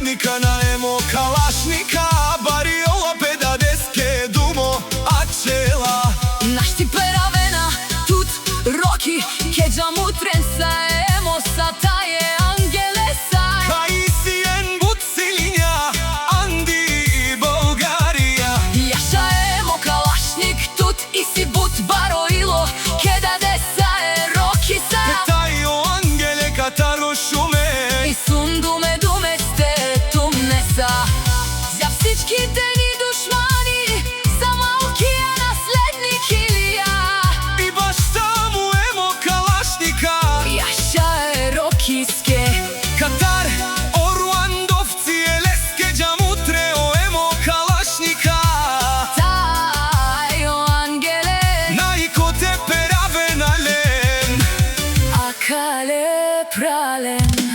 наследника на емо калашника, бариола педадеске думо ачела. Нашти перавена тут роки, кеджа мутренса емо сатае ангелеса. Каисиен буцилиња, Анди и Болгарија. Јаша емо калашник тут и си бут бароило, кедадеса е роки са. Тајо ангеле катаро шуме, И сундуме думе сте тумнеса. За всичките ни душмани, за малкия наследник Илија. и башта му емо калашника. Јаша е рокиске. Катар, Оруандовци, елеске џамутре, о емо калашника. Тајо ангеле, Најкоте перавенален, акале прален.